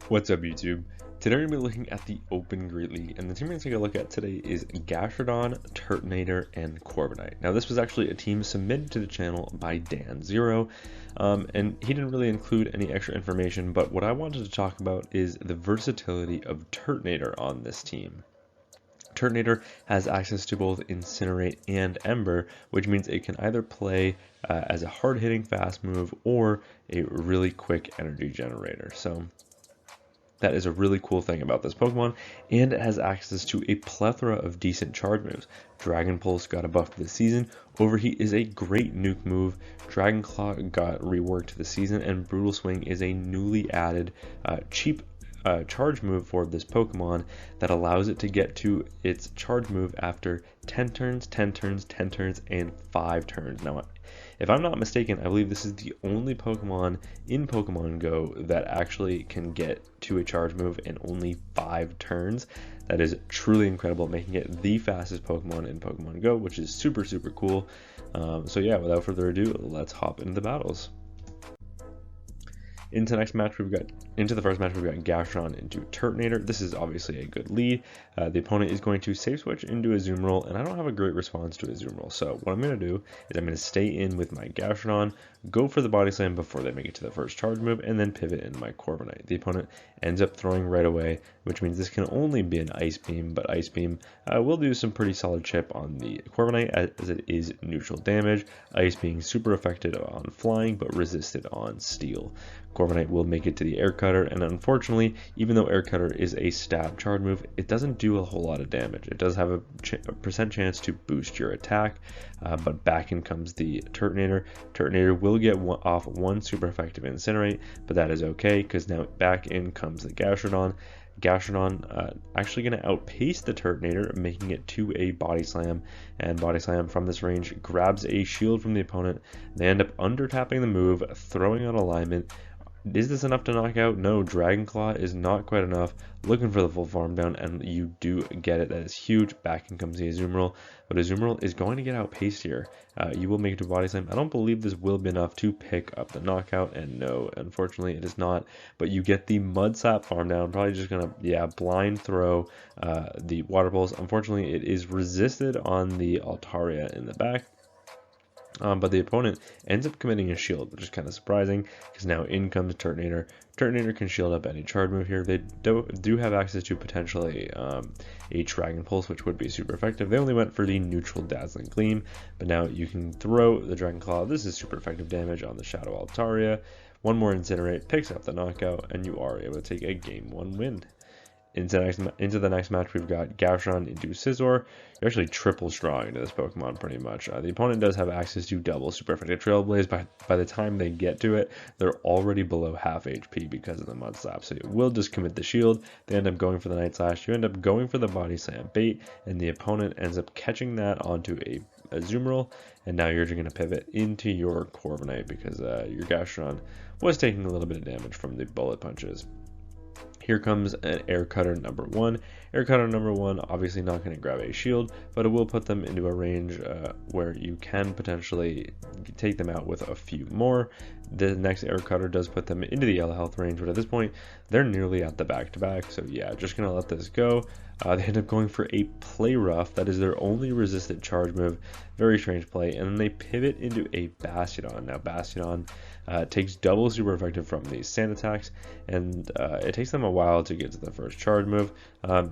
What's up, YouTube? Today we're going to be looking at the Open Great League, and the team we're going to take a look at today is Gastrodon, Turtonator, and Corviknight. Now, this was actually a team submitted to the channel by Dan0, and he didn't really include any extra information, but what I wanted to talk about is the versatility of Turtonator on this team. Turtonator has access to both Incinerate and Ember, which means it can either play as a hard-hitting fast move or a really quick energy generator. So that is a really cool thing about this Pokemon, and it has access to a plethora of decent charge moves. Dragon Pulse got a buff this season, Overheat is a great nuke move, Dragon Claw got reworked this season, and Brutal Swing is a newly added cheap charge move for this Pokemon that allows it to get to its charge move after 10 turns, 10 turns, 10 turns, and 5 turns. Now, if I'm not mistaken, I believe this is the only Pokemon in Pokemon Go that actually can get to a charge move in only 5 turns. That is truly incredible, making it the fastest Pokemon in Pokemon Go, which is super, super cool. So yeah, without further ado, let's hop into the battles. Into the first match, we've got Gastrodon into Turtonator. This is obviously a good lead. The opponent is going to safe switch into a Azumarill, and I don't have a great response to a Azumarill. So what I'm going to do is I'm going to stay in with my Gastrodon, go for the Body Slam before they make it to the first charge move, and then pivot into my Corviknight. The opponent ends up throwing right away, which means this can only be an Ice Beam, but Ice Beam will do some pretty solid chip on the Corviknight as it is neutral damage, Ice being super effective on flying, but resisted on steel. Corviknight will make it to the Air Cutter, and unfortunately, even though Air Cutter is a stab charge move, it doesn't do a whole lot of damage. It does have a percent chance to boost your attack, but back in comes the Turtonator. Turtonator will get off one super effective Incinerate, but that is okay, because now back in comes the Gastrodon. Gastrodon actually going to outpace the Turtonator, making it to a Body Slam, and Body Slam from this range grabs a shield from the opponent. They end up under tapping the move, throwing out alignment. Is this enough to knock out? No, Dragon Claw is not quite enough. Looking for the full farm down, and you do get it. That is huge. Back in comes the Azumarill, but Azumarill is going to get outpaced here. You will make it to Body Slam. I don't believe this will be enough to pick up the knockout, and no, unfortunately it is not. But you get the Mud Slap farm down. Probably just gonna, blind throw the Water Pulse. Unfortunately, it is resisted on the Altaria in the back. But the opponent ends up committing a shield, which is kind of surprising, because now in comes Turtonator. Turtonator can shield up any charge move here. They do have access to potentially a Dragon Pulse, which would be super effective. They only went for the neutral Dazzling Gleam, but now you can throw the Dragon Claw. This is super effective damage on the Shadow Altaria. One more Incinerate picks up the knockout, and you are able to take a Game 1 win. Into the next match, we've got Gastrodon into Scizor. You're actually triple strong into this Pokemon pretty much. The opponent does have access to double super effective Trailblaze. By the time they get to it, they're already below half HP because of the Mud Slap. So you will just commit the shield. They end up going for the Night Slash. You end up going for the Body Slam bait, and the opponent ends up catching that onto a Azumarill, and now you're just going to pivot into your Corviknight because your Gastrodon was taking a little bit of damage from the bullet punches. Here comes an Air Cutter number 1. Air Cutter number 1 obviously not going to grab a shield, but it will put them into a range where you can potentially take them out with a few more. The next Air Cutter does put them into the yellow health range, but at this point they're nearly at the back-to-back, so yeah, just going to let this go. They end up going for a Play Rough. That is their only resisted charge move. Very strange play. And then they pivot into a Bastiodon. Now Bastiodon takes double super effective from these sand attacks, and it takes them a while to get to the first charge move.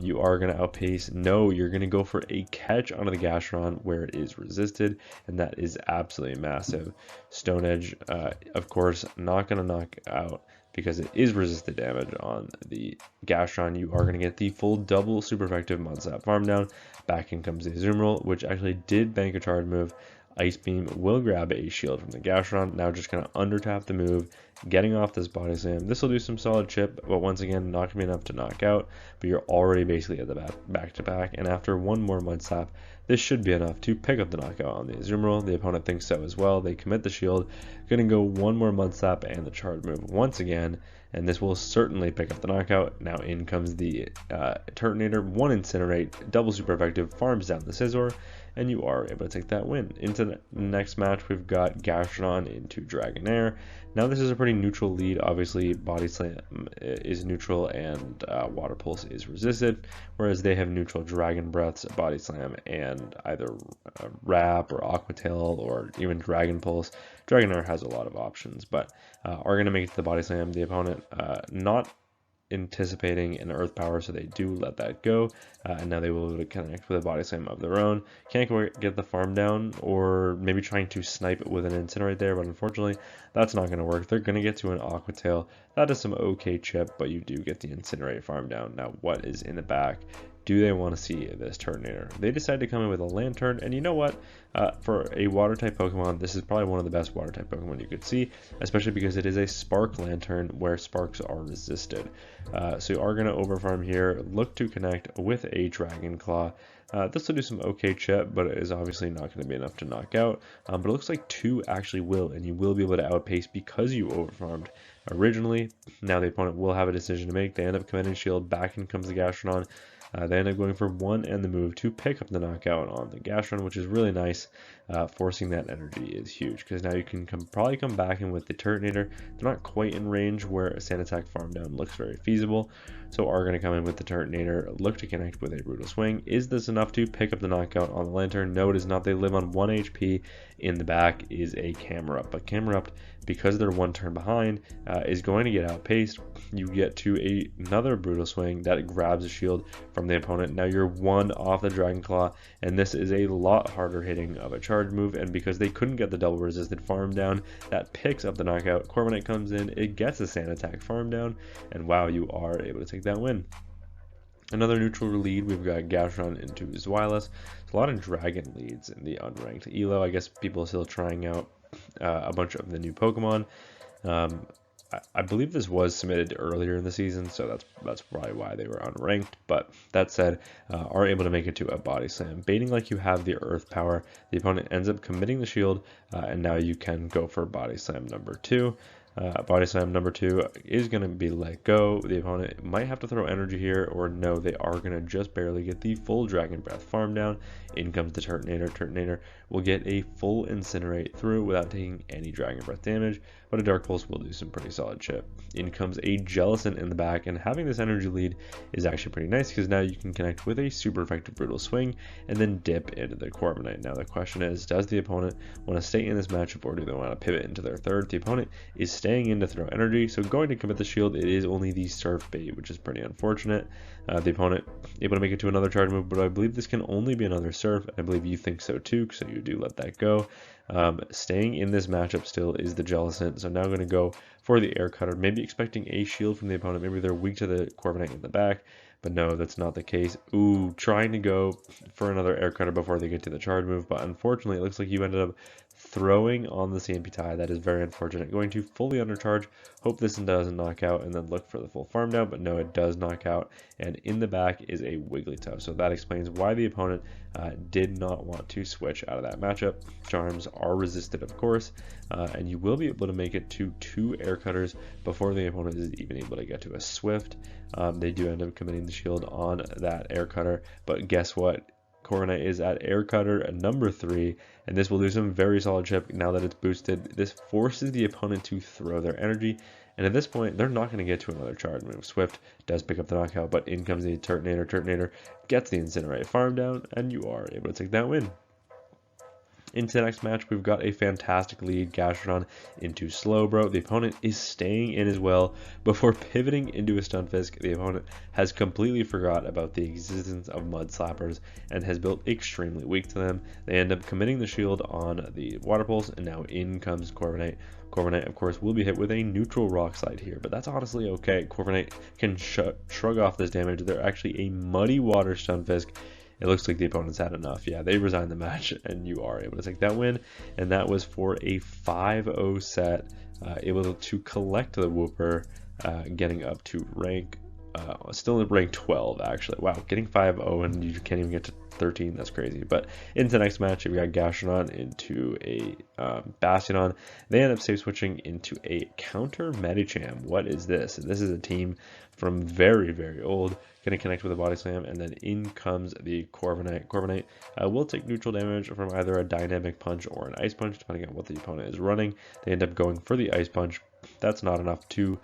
You are going to outpace. No, you're going to go for a catch onto the Gastrodon where it is resisted, and that is absolutely massive. Stone Edge, of course, not going to knock out because it is resisted damage on the Gastrodon. You are going to get the full double super effective Mud Slap farm down. Back in comes the Azumarill, which actually did bank a charge move. Ice Beam will grab a shield from the Gastrodon. Now just going to under tap the move, getting off this Body Slam. This will do some solid chip, but once again, not going to be enough to knock out. But you're already basically at the back-to-back, and after one more Mud Slap, this should be enough to pick up the knockout on the Azumarill. The opponent thinks so as well. They commit the shield, going to go one more Mud Slap and the charge move once again, and this will certainly pick up the knockout. Now in comes the Turtonator, one Incinerate, double super effective, farms down the Scizor, and you are able to take that win. Into the next match, we've got Gastron into Dragonair. Now this is a pretty neutral lead. Obviously, Body Slam is neutral and Water Pulse is resisted, whereas they have neutral Dragon Breaths, Body Slam, and either Wrap or Aqua Tail or even Dragon Pulse. Dragonair has a lot of options, but are going to make it to the Body Slam. The opponent not anticipating an Earth Power, so they do let that go, and now they will be able to connect with a Body Slam of their own. Can't get the farm down, or maybe trying to snipe with an Incinerate there, but unfortunately that's not going to work. They're going to get to an Aqua Tail. That is some okay chip, but you do get the Incinerate farm down. Now what is in the back? Do they want to see this Turtonator? They decided to come in with a Lantern, and you know what? For a Water-type Pokemon, this is probably one of the best Water-type Pokemon you could see, especially because it is a Spark Lantern where Sparks are resisted. So you are going to overfarm here, look to connect with a Dragon Claw. This will do some okay chip, but it is obviously not going to be enough to knock out. But it looks like 2 actually will, and you will be able to outpace because you overfarmed originally. Now the opponent will have a decision to make. They end up committing Shield, back in comes the Gastrodon. They end up going for 1 and the move to pick up the knockout on the Gastron, which is really nice. Forcing that energy is huge, because now you can probably come back in with the Turtonator. They're not quite in range where a Sand Attack farm down looks very feasible, so are going to come in with the Turtonator, look to connect with a Brutal Swing. Is this enough to pick up the knockout on the Lantern? No, it is not. They live on 1 HP. In the back is a Camerupt, but Camerupt, because they're 1 turn behind, is going to get outpaced. You get to another Brutal Swing that grabs a shield from the opponent. Now you're 1 off the Dragon Claw, and this is a lot harder hitting of a charge move, and because they couldn't get the double resisted farm down, that picks up the knockout. Corviknight comes in, it gets a Sand Attack farm down, and wow, you are able to take that win. Another neutral lead, we've got Gastron into Zweilous. There's a lot of dragon leads in the unranked ELO. I guess people are still trying out a bunch of the new Pokemon. I believe this was submitted earlier in the season, so that's probably why they were unranked. But that said, are able to make it to a Body Slam. Baiting like you have the Earth Power, the opponent ends up committing the shield, and now you can go for Body Slam number 2. Body Slam number 2 is going to be let go. The opponent might have to throw energy here, or no, they are going to just barely get the full Dragon Breath farm down. In comes the Turtonator. Turtonator will get a full Incinerate through without taking any Dragon Breath damage, but a Dark Pulse will do some pretty solid chip. In comes a Jellicent in the back, and having this energy lead is actually pretty nice, because now you can connect with a super effective Brutal Swing and then dip into the Corviknight. Now the question is, does the opponent want to stay in this matchup, or do they want to pivot into their third? The opponent is staying in to throw energy, so going to commit the shield. It is only the Surf bait, which is pretty unfortunate. The opponent able to make it to another charge move, but I believe this can only be another Surf, and I believe you think so too, so you do let that go. Staying in this matchup still is the Jellicent, so now going to go for the Air Cutter, maybe expecting a shield from the opponent. Maybe they're weak to the Corviknight in the back, but no, that's not the case. Ooh, trying to go for another Air Cutter before they get to the charge move, but unfortunately it looks like you ended up throwing on the CMP tie. That is very unfortunate. Going to fully undercharge, hope this doesn't knock out, and then look for the full farm down, but no, it does knock out, and in the back is a Wigglytuff. So that explains why the opponent did not want to switch out of that matchup. Charms are resisted, of course, and you will be able to make it to 2 Air Cutters before the opponent is even able to get to a Swift. They do end up committing the shield on that Air Cutter, but guess what? Corviknight is at Air Cutter number 3, and this will do some very solid chip now that it's boosted. This forces the opponent to throw their energy, and at this point, they're not going to get to another charge move. Swift does pick up the knockout, but in comes the Turtonator. Turtonator gets the Incinerate farm down, and you are able to take that win. Into the next match, we've got a fantastic lead, Gastrodon into Slowbro. The opponent is staying in as well before pivoting into a Stunfisk. The opponent has completely forgot about the existence of Mud Slappers and has built extremely weak to them. They end up committing the shield on the Water Pulse, and now in comes Corviknight. Corviknight, of course, will be hit with a neutral Rock Slide here, but that's honestly okay. Corviknight can shrug off this damage. They're actually a Muddy Water Stunfisk. It looks like the opponent's had enough. Yeah, they resigned the match, and you are able to take that win. And that was for a 5-0 set, able to collect the Wooper, getting up to rank still in rank 12 actually. Wow, getting 5-0 and you can't even get to 13, that's crazy. But into the next match, we got Gastrodon into a Bastiodon. They end up safe switching into a counter Medicham. What is this? This is a team from very, very old. Going to connect with a Body Slam, and then in comes the Corviknight. Corviknight will take neutral damage from either a Dynamic Punch or an Ice Punch, depending on what the opponent is running. They end up going for the Ice Punch. That's not enough to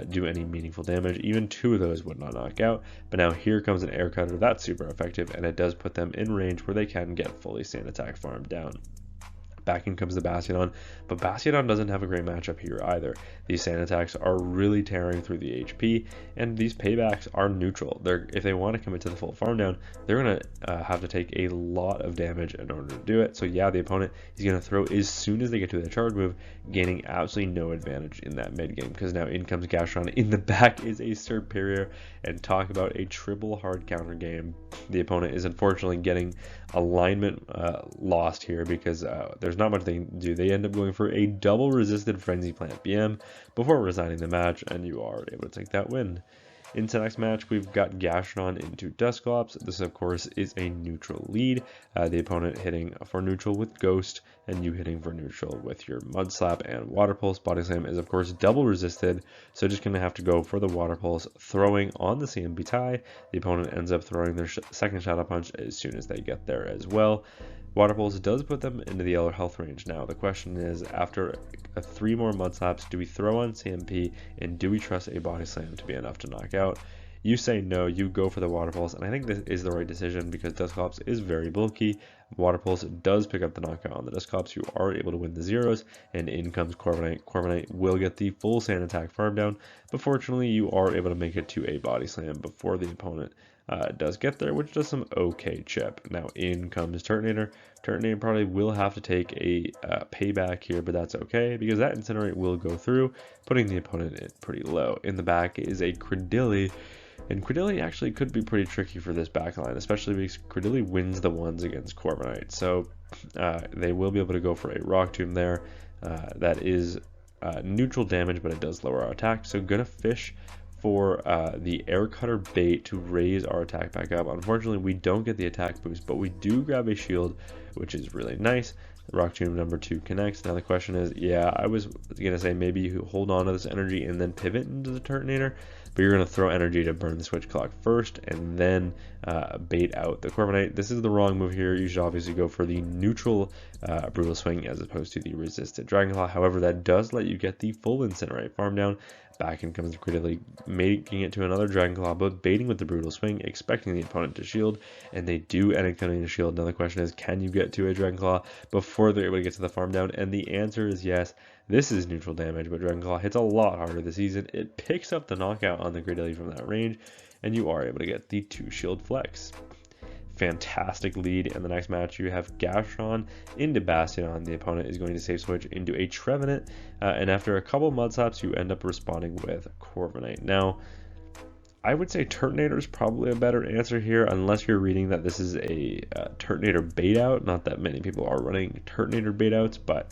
do any meaningful damage. Even 2 of those would not knock out. But now here comes an Air Cutter. That's super effective, and it does put them in range where they can get fully Sand Attack farmed down. Back in comes the Bastiodon, but Bastiodon doesn't have a great matchup here either. These sand attacks are really tearing through the HP, and these paybacks are neutral. If they want to commit to the full farm down, they're going to have to take a lot of damage in order to do it. So yeah, the opponent is going to throw as soon as they get to their charge move, gaining absolutely no advantage in that mid game, because now in comes Gastrodon. In the back is a Serperior, and talk about a triple hard counter game. The opponent is unfortunately getting alignment lost here, because there's not much they can do. They end up going for a double resisted Frenzy Plant BM before resigning the match, and you are able to take that win. Into the next match, we've got Gastrodon into Dusclops. This, of course, is a neutral lead. The opponent hitting for neutral with Ghost, and you hitting for neutral with your Mud Slap and Water Pulse. Body Slam is, of course, double resisted, so just going to have to go for the Water Pulse, throwing on the CMB tie. The opponent ends up throwing their second Shadow Punch as soon as they get there as well. Water Pulse does put them into the yellow health range. Now the question is, after 3 more Mud Slaps, do we throw on CMP, and do we trust a Body Slam to be enough to knock out? You say no, you go for the Water Pulse, and I think this is the right decision because Dusclops is very bulky. Water Pulse does pick up the knockout on the Dusclops. You are able to win the zeros, and in comes Corviknight. Corviknight will get the full Sand Attack farm down, but fortunately you are able to make it to a Body Slam before the opponent does get there, which does some okay chip. Now in comes Turtonator. Turtonator probably will have to take a payback here, but that's okay because that Incinerate will go through, putting the opponent in pretty low. In the back is a Credilli, and Credilli actually could be pretty tricky for this backline, especially because Credilli wins the ones against Corviknight. So they will be able to go for a Rock Tomb there. That is neutral damage, but it does lower our attack. So gonna fish for the Air Cutter bait to raise our attack back up. Unfortunately, we don't get the attack boost, but we do grab a shield, which is really nice. The Rock Tomb number 2 connects. Now the question is, yeah, I was gonna say maybe you hold on to this energy and then pivot into the Turtonator, but you're gonna throw energy to burn the Switch Clock first and then bait out the Corviknight. This is the wrong move here. You should obviously go for the neutral Brutal Swing as opposed to the resisted Dragon Claw. However, that does let you get the full Incinerate farm down. Back in comes Credilli, making it to another Dragon Claw, but baiting with the Brutal Swing, expecting the opponent to shield, and they do end up getting a shield. Now the question is, can you get to a Dragon Claw before they're able to get to the farm down? And the answer is yes. This is neutral damage, but Dragon Claw hits a lot harder this season. It picks up the knockout on the Credilli from that range, and you are able to get the 2 shield flex. Fantastic lead. In the next match, you have Gastrodon into Bastiodon. The opponent is going to safe switch into a Trevenant, and after a couple Mud Slaps, you end up responding with Corviknight. Now, I would say Turtonator is probably a better answer here, unless you're reading that this is a Turtonator bait out. Not that many people are running Turtonator bait outs, but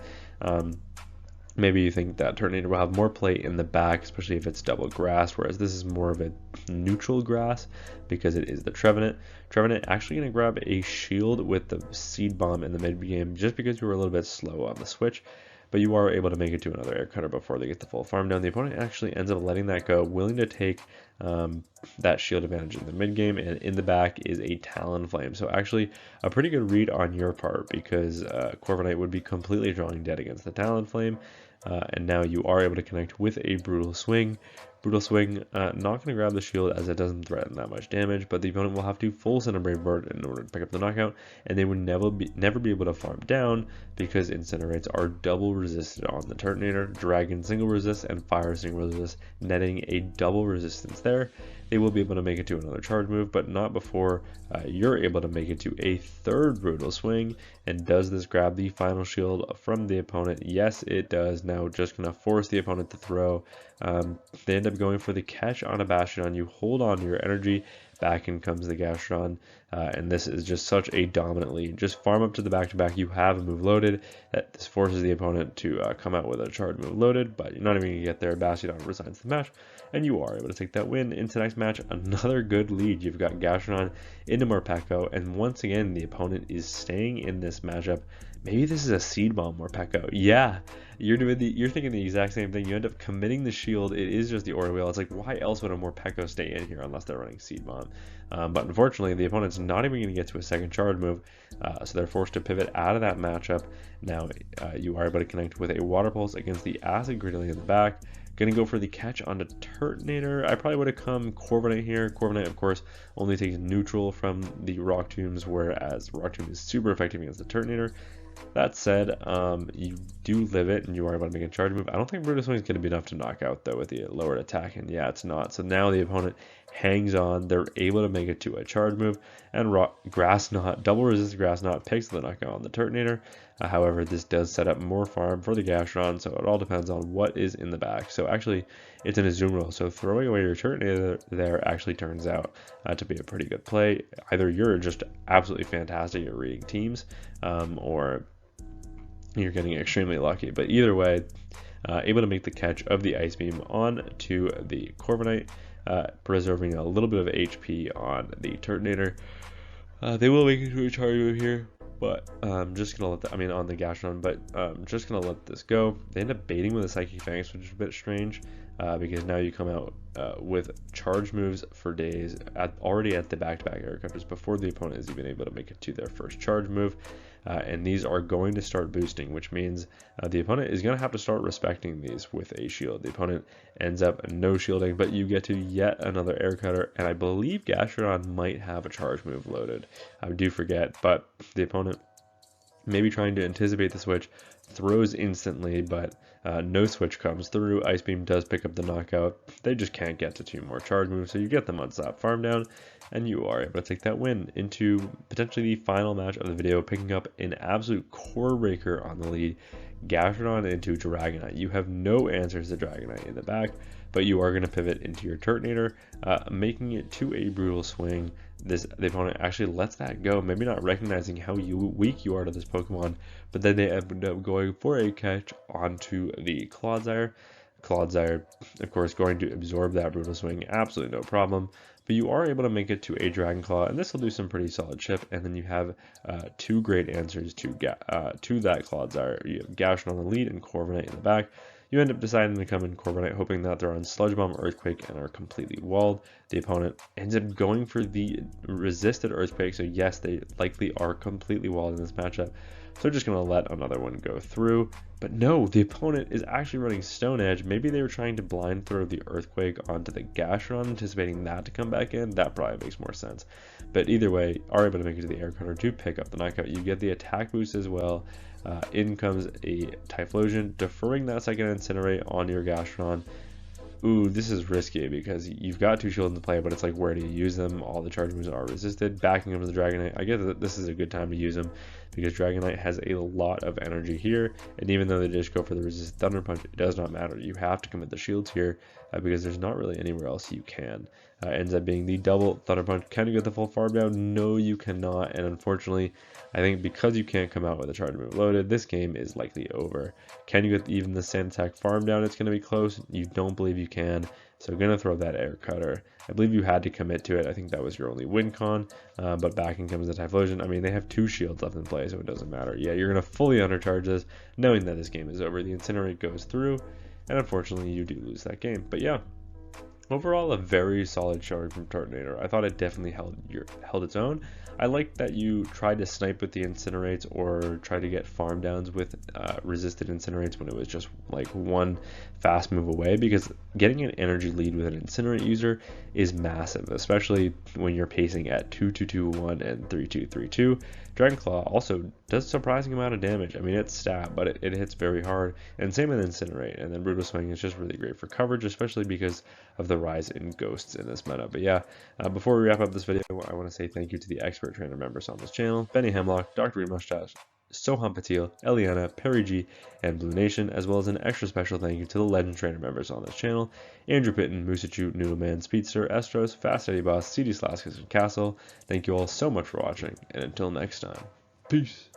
maybe you think that Turtonator will have more play in the back, especially if it's double grass, whereas this is more of a neutral grass because it is the Trevenant. Trevenant actually going to grab a shield with the Seed Bomb in the mid game just because you were a little bit slow on the switch, but you are able to make it to another Air Cutter before they get the full farm down. The opponent actually ends up letting that go, willing to take that shield advantage in the mid game, and in the back is a Talonflame. So actually a pretty good read on your part because Corviknight would be completely drawing dead against the Talonflame. And now you are able to connect with a Brutal Swing. Brutal Swing, not going to grab the shield as it doesn't threaten that much damage, but the opponent will have to full send a Brave Bird in order to pick up the knockout, and they would never be able to farm down because Incinerates are double resisted on the Turtonator. Dragon single resist and Fire single resist, netting a double resistance there. They will be able to make it to another charge move, but not before you're able to make it to a 3rd Brutal Swing. And does this grab the final shield from the opponent? Yes, it does. Now just going to force the opponent to throw. They end up going for the catch on a Bastiodon. You hold on to your energy, Back in comes the Gastron, and this is just such a dominant lead. Just farm up to the back-to-back. You have a move loaded. This forces the opponent to come out with a charge move loaded, but you're not even going to get there. Bastiodon resigns the match, and you are able to take that win. Into the next match, another good lead. You've got Gastron into Morpeko, and once again, the opponent is staying in this matchup. Maybe this is a Seed Bomb Morpeko. Yeah, you're thinking the exact same thing. You end up committing the shield. It is just the Aura Wheel. It's like, why else would a Morpeko stay in here unless they're running Seed Bomb? But unfortunately, the opponent's not even going to get to a second charge move, so they're forced to pivot out of that matchup. Now, you are able to connect with a Water Pulse against the Acid Gridley in the back. Gonna go for the catch onto Turtonator. I probably would have come Corviknight here. Corviknight, of course, only takes neutral from the Rock Tombs, whereas Rock Tomb is super effective against the Turtonator. That said, you do live it, and you are able to make a charge move. I don't think Brutal Swing is going to be enough to knock out, though, with the lowered attack, and yeah, it's not. So now the opponent hangs on. They're able to make it to a charge move, and Grass Knot, double resist Grass Knot, picks the knockout on the Turtonator. However, this does set up more farm for the Gastron, so it all depends on what is in the back. So actually, it's an Azumarill, so throwing away your Turtonator there actually turns out to be a pretty good play. Either you're just absolutely fantastic at reading teams, or you're getting extremely lucky. But either way, able to make the catch of the Ice Beam on to the Corviknight, preserving a little bit of HP on the Turtonator. They will make it to a charge move here, but just gonna let on the Gastron, but just gonna let this go. They end up baiting with a Psychic Fangs, which is a bit strange, because now you come out with charge moves for days already at the back-to-back air cutters before the opponent is even able to make it to their first charge move. And these are going to start boosting, which means the opponent is going to have to start respecting these with a shield. The opponent ends up no shielding, but you get to yet another air cutter, and I believe Gastrodon might have a charge move loaded. I do forget, but the opponent maybe trying to anticipate the switch, throws instantly, but no switch comes through. Ice Beam does pick up the knockout. They just can't get to two more charge moves, so you get the Mudslap farm down, and you are able to take that win into potentially the final match of the video, picking up an absolute core breaker on the lead. Gastrodon into Dragonite. You have no answers to Dragonite in the back, but you are going to pivot into your Turtonator, making it to a Brutal Swing. The opponent actually lets that go, maybe not recognizing how weak you are to this Pokemon, but then they end up going for a catch onto the Clodsire. Clodsire, of course, going to absorb that Brutal Swing, absolutely no problem, but you are able to make it to a Dragon Claw, and this will do some pretty solid chip, and then you have two great answers to that Clodsire. You have Gastron on the lead and Corviknight in the back. You end up deciding to come in Corviknight, hoping that they're on Sludge Bomb, Earthquake, and are completely walled. The opponent ends up going for the resisted Earthquake, so yes, they likely are completely walled in this matchup. So they're just going to let another one go through. But no, the opponent is actually running Stone Edge. Maybe they were trying to blind throw the Earthquake onto the Gastron, anticipating that to come back in. That probably makes more sense. But either way, are able to make it to the Air Cutter to pick up the knockout. You get the attack boost as well. In comes a Typhlosion, deferring that second Incinerate on your Gastron. Ooh, this is risky because you've got two shields in play, but it's like, where do you use them? All the charge moves are resisted. Backing up to the Dragonite. I guess that this is a good time to use them because Dragonite has a lot of energy here, and even though they just go for the resisted Thunder Punch, it does not matter. You have to commit the shields here because there's not really anywhere else you can. Ends up being the double Thunder Punch. Can you get the full farm down? No, you cannot, and unfortunately, I think because you can't come out with a charge move loaded, this game is likely over. Can you get even the Sand Attack farm down? It's going to be close. You don't believe you can, so going to throw that Air Cutter. I believe you had to commit to it. I think that was your only win con, but back in comes the Typhlosion. I mean, they have two shields left in play, so it doesn't matter. Yeah, you're going to fully undercharge this, knowing that this game is over. The Incinerate goes through, and unfortunately, you do lose that game. But yeah, overall, a very solid showing from Turtonator. I thought it definitely held its own. I like that you tried to snipe with the Incinerates or try to get farm downs with resisted Incinerates when it was just like one fast move away, because getting an energy lead with an Incinerate user is massive, especially when you're pacing at 2-2-2-1 and 3-2-3-2. Dragon Claw also does a surprising amount of damage. I mean, it's stab, but it hits very hard, and same with Incinerate. And then Brutal Swing is just really great for coverage, especially because of the rise in ghosts in this meta. But yeah, before we wrap up this video, I want to say thank you to the expert trainer members on this channel: Benny Hemlock, Dr. Reed Mustache, Soham Patil, Eliana, Perry G, and Blue Nation, as well as an extra special thank you to the Legend Trainer members on this channel: Andrew Pitton, Musachu, Noodleman, Speedster, Estros, Fast Eddie Boss, CD Slaskus, and Castle. Thank you all so much for watching, and until next time, peace!